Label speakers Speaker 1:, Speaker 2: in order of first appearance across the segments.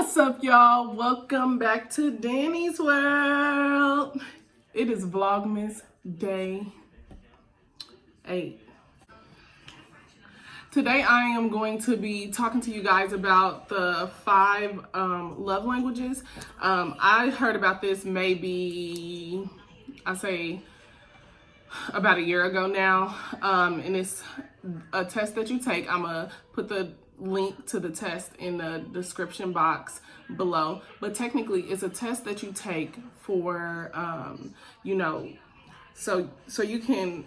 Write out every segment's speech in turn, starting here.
Speaker 1: What's up, y'all? Welcome back to Dani's World. It is Vlogmas day 8. Today I am going to be talking to you guys about the 5 love languages. I heard about this maybe, I say, about a year ago now, and it's a test that you take. I'm gonna put the link to the test in the description box below, but technically it's a test that you take for so you can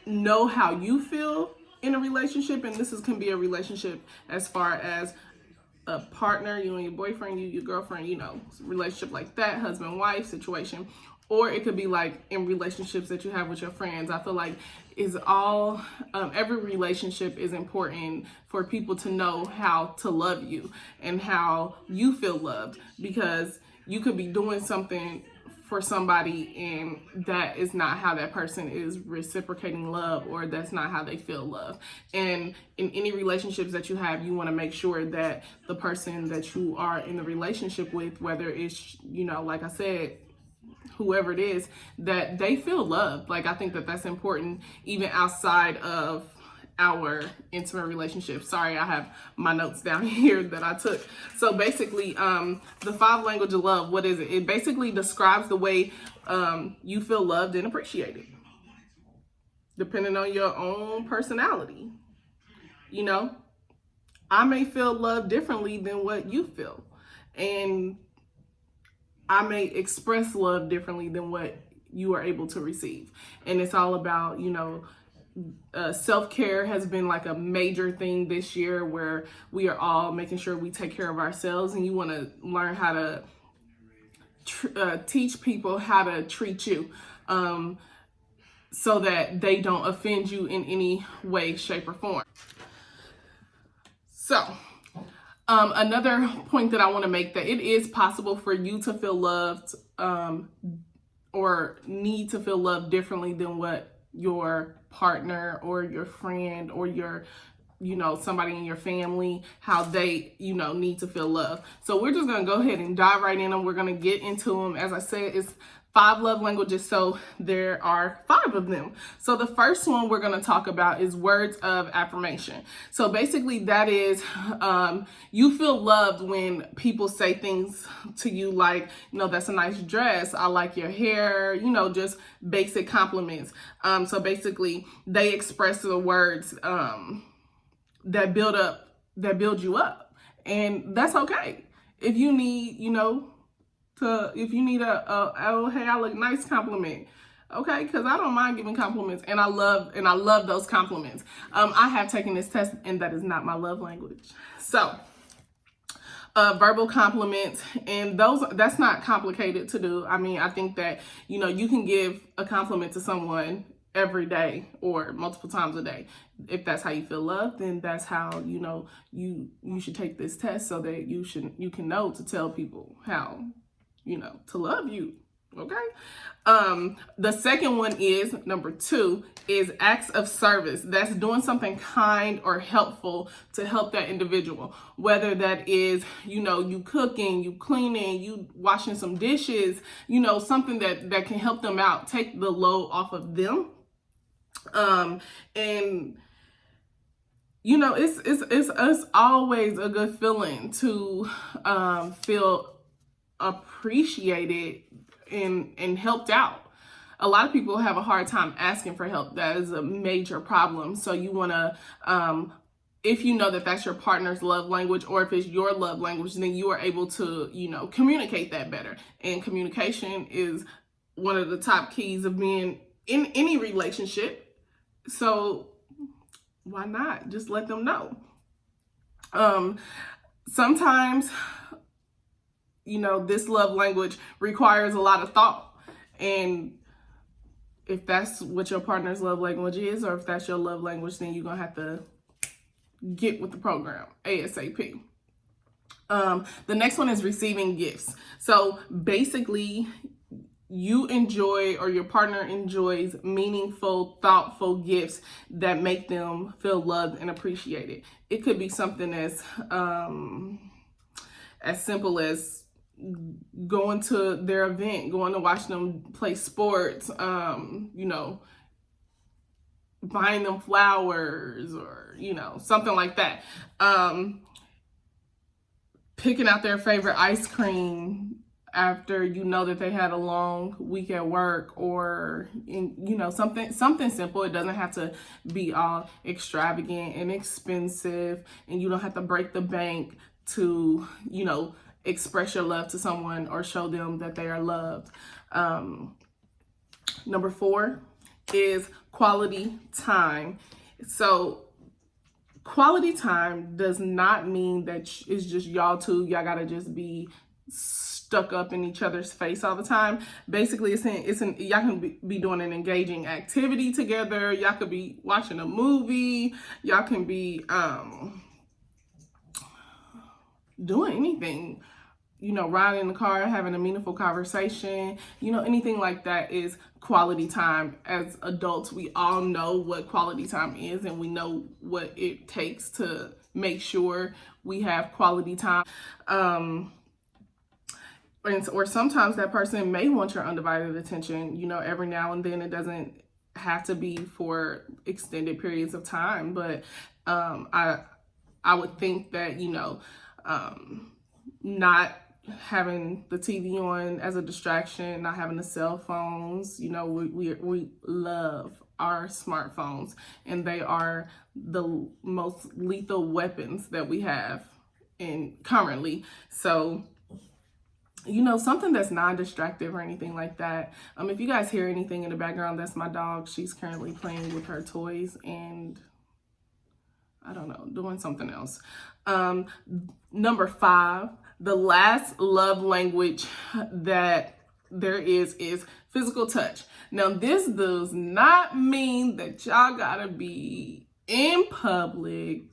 Speaker 1: know how you feel in a relationship. And this can be a relationship as far as a partner, you and your boyfriend, your girlfriend, relationship like that, husband wife situation. Or it could be like in relationships that you have with your friends. I feel like every relationship is important for people to know how to love you and how you feel loved, because you could be doing something for somebody and that is not how that person is reciprocating love, or that's not how they feel love. And in any relationships that you have, you want to make sure that the person that you are in the relationship with, whether it's, like I said, whoever it is, that they feel loved. Like, I think that that's important even outside of our intimate relationship. Sorry, I have my notes down here that I took. So basically, the 5 language of love, what is it? It basically describes the way you feel loved and appreciated, depending on your own personality. I may feel loved differently than what you feel, and I may express love differently than what you are able to receive. And it's all about, self-care has been like a major thing this year, where we are all making sure we take care of ourselves, and you want to learn how to teach people how to treat you, so that they don't offend you in any way, shape, or form. So, another point that I want to make, that it is possible for you to feel loved or need to feel loved differently than what your partner or your friend or your somebody in your family, how they need to feel loved. So we're just gonna go ahead and dive right in, and we're gonna get into them. As I said, it's 5 love languages, so there are 5 of them. So the first one we're going to talk about is words of affirmation. So basically that is, you feel loved when people say things to you like, that's a nice dress, I like your hair, just basic compliments. So basically they express the words that build you up, and that's okay. If you need, if you need oh, hey, I look nice compliment, okay, because I don't mind giving compliments, and I love those compliments. I have taken this test, and that is not my love language. So verbal compliments, and that's not complicated to do. I mean, I think that you can give a compliment to someone every day or multiple times a day. If that's how you feel loved, then that's how you should take this test, so that you can know to tell people how to love you. Okay. The second one is, number 2, is acts of service. That's doing something kind or helpful to help that individual. Whether that is, you cooking, you cleaning, you washing some dishes, something that can help them out, take the load off of them. And it's always a good feeling to feel appreciated and helped out. A lot of people have a hard time asking for help. That is a major problem. So you want to, if you know that that's your partner's love language, or if it's your love language, then you are able to, communicate that better. And communication is one of the top keys of being in any relationship. So why not just let them know? Sometimes, this love language requires a lot of thought. And if that's what your partner's love language is, or if that's your love language, then you're going to have to get with the program ASAP. The next one is receiving gifts. So basically, you enjoy, or your partner enjoys, meaningful, thoughtful gifts that make them feel loved and appreciated. It could be something as as simple as going to their event, going to watch them play sports, you know, buying them flowers, or, you know, something like that. Picking out their favorite ice cream after you know that they had a long week at work, or you know, something simple. It doesn't have to be all extravagant and expensive, and you don't have to break the bank to, you know, express your love to someone or show them that they are loved. Number 4 is quality time. So quality time does not mean that it's just y'all gotta just be stuck up in each other's face all the time. Basically, y'all can be doing an engaging activity together. Y'all could be watching a movie. Y'all can be doing anything, you know, riding in the car, having a meaningful conversation, you know, anything like that is quality time. As adults, we all know what quality time is, and we know what it takes to make sure we have quality time. Or sometimes that person may want your undivided attention, you know, every now and then. It doesn't have to be for extended periods of time, but I would think that, you know, not having the TV on as a distraction, not having the cell phones, you know, we love our smartphones, and they are the most lethal weapons that we have currently. So, you know, something that's non-distractive or anything like that. If you guys hear anything in the background, that's my dog. She's currently playing with her toys and, I don't know, doing something else. Number 5, the last love language that there is physical touch. Now, this does not mean that y'all gotta be in public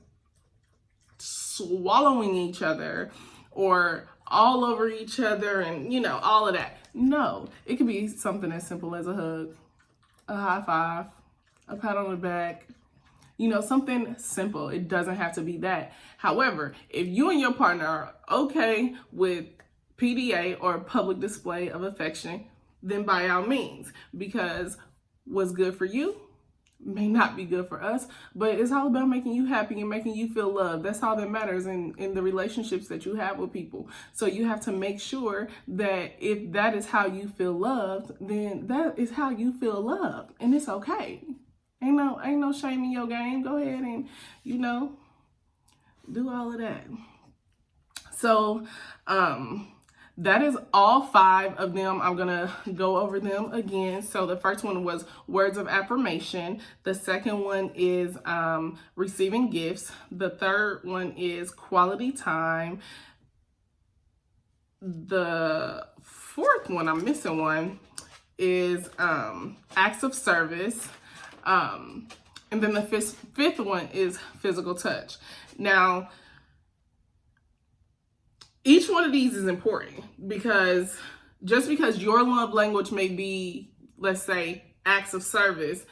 Speaker 1: swallowing each other or all over each other and, you know, all of that. No, it could be something as simple as a hug, a high five, a pat on the back, you know, something simple. It doesn't have to be that. However, if you and your partner are okay with PDA or public display of affection, then by all means, because what's good for you may not be good for us, but it's all about making you happy and making you feel loved. That's all that matters in the relationships that you have with people. So you have to make sure that if that is how you feel loved, then that is how you feel loved, and it's okay. Ain't no shame in your game. Go ahead and, you know, do all of that. So, that is all 5 of them. I'm gonna go over them again. So the first one was words of affirmation. The second one is receiving gifts. The third one is quality time. The fourth one, I'm missing one, is acts of service. And then the fifth one is physical touch. Now, each one of these is important, because just because your love language may be, let's say, acts of service,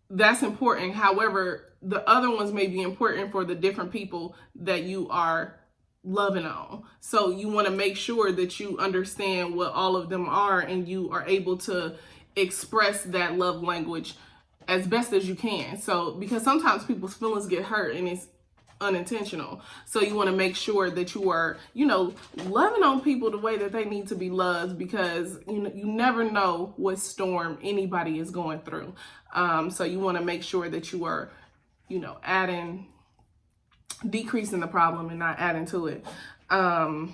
Speaker 1: that's important. However, the other ones may be important for the different people that you are loving on. So you want to make sure that you understand what all of them are, and you are able to express that love language as best as you can. So, because sometimes people's feelings get hurt and it's unintentional. So you want to make sure that you are, you know, loving on people the way that they need to be loved, because you know, you never know what storm anybody is going through. So you want to make sure that you are, you know, decreasing the problem and not adding to it. And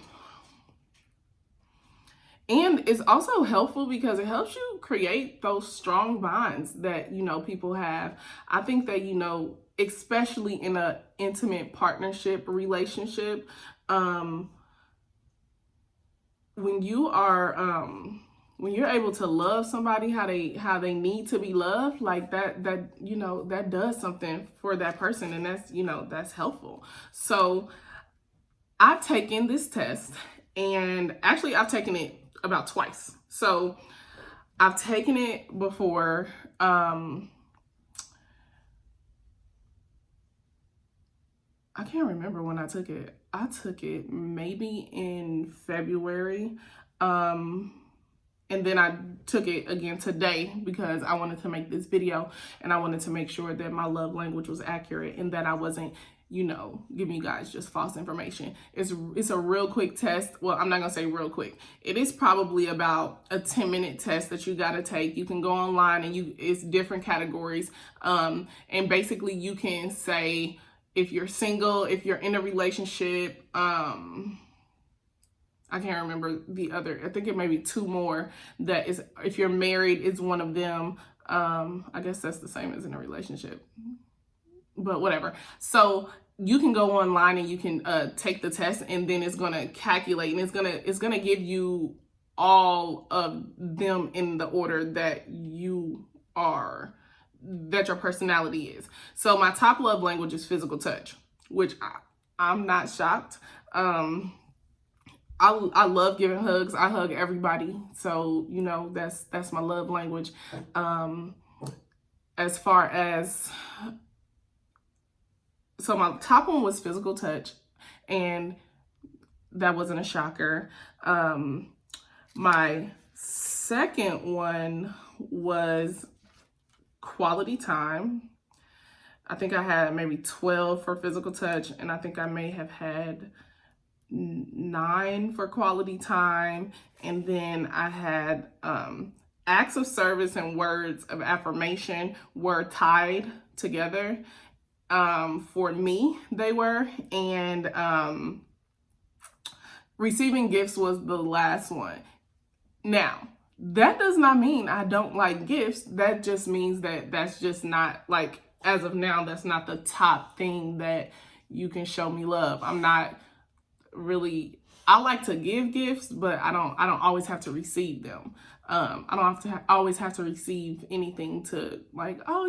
Speaker 1: it's also helpful because it helps you create those strong bonds that, you know, people have. I think that, you know, especially in an intimate partnership relationship, when you're able to love somebody how they need to be loved, like that you know, that does something for that person, and that's, you know, that's helpful. So I've taken this test, and actually I've taken it about twice. So I've taken it before. I can't remember when I took it. I took it maybe in February. And then I took it again today because I wanted to make this video and I wanted to make sure that my love language was accurate and that I wasn't, you know, giving you guys just false information. It's a real quick test. Well, I'm not gonna say real quick. It is probably about a 10-minute test that you gotta take. You can go online and it's different categories. And basically you can say if you're single, if you're in a relationship, I can't remember the other. I think it may be 2 more. That is, if you're married, it's one of them. I guess that's the same as in a relationship, but whatever. So you can go online and you can take the test, and then it's gonna calculate, and it's gonna give you all of them in the order that your personality is. So my top love language is physical touch, which I'm not shocked. I love giving hugs. I hug everybody. So, you know, that's my love language. As far as, so my top one was physical touch, and that wasn't a shocker. My second one was quality time. I think I had maybe 12 for physical touch, and I think I may have had 9 for quality time. And then I had acts of service and words of affirmation were tied together. For me, they were. And receiving gifts was the last one. Now, that does not mean I don't like gifts. That just means that that's just not, like, as of now, that's not the top thing that you can show me love. I'm not really, I like to give gifts, but I don't always have to receive them. I don't always have to receive anything to, like, oh,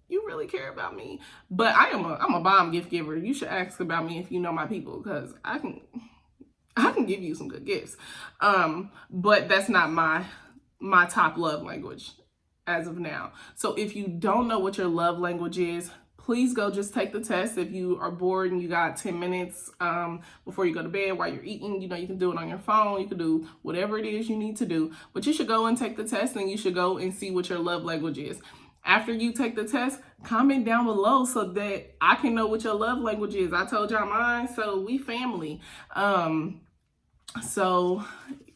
Speaker 1: you really care about me. But I'm a bomb gift giver. You should ask about me if you know my people, because I can give you some good gifts. But that's not my top love language as of now. So if you don't know what your love language is, please go just take the test. If you are bored and you got 10 minutes before you go to bed while you're eating, you know, you can do it on your phone. You can do whatever it is you need to do. But you should go and take the test, and you should go and see what your love language is. After you take the test, comment down below so that I can know what your love language is. I told y'all mine, so we family. So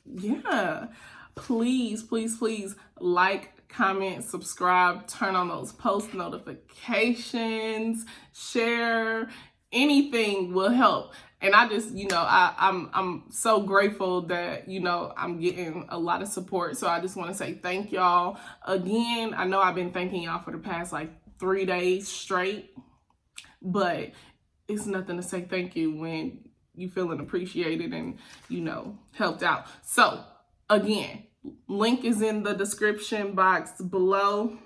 Speaker 1: yeah, please, please, please like, comment, subscribe, turn on those post notifications, share. Anything will help. And I just, you know, I'm so grateful that, you know, I'm getting a lot of support. So I just want to say thank y'all again. I know I've been thanking y'all for the past like 3 days straight, but it's nothing to say thank you when you feeling appreciated and, you know, helped out. So again, link is in the description box below.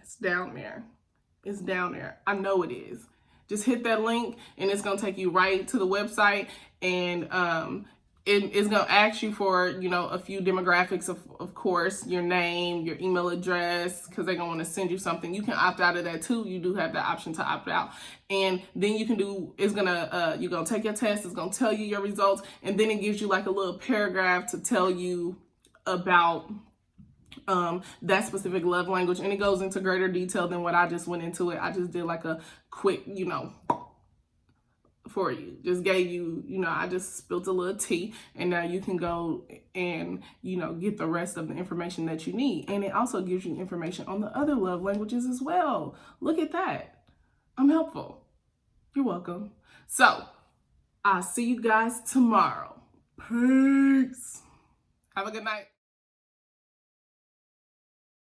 Speaker 1: It's down there. It's down there. I know it is. Just hit that link and it's going to take you right to the website, and it's going to ask you for, you know, a few demographics, of course, your name, your email address, because they're going to want to send you something. You can opt out of that too. You do have the option to opt out. And then you can do, it's going to, you're going to take your test. It's going to tell you your results. And then it gives you like a little paragraph to tell you about that specific love language, and it goes into greater detail than what I just went into it. I just did like a quick, you know, for you, just gave you, you know, I just spilled a little tea, and now you can go and, you know, get the rest of the information that you need. And it also gives you information on the other love languages as well. Look at that. I'm helpful. You're welcome. So I'll see you guys tomorrow. Peace. Have a good night.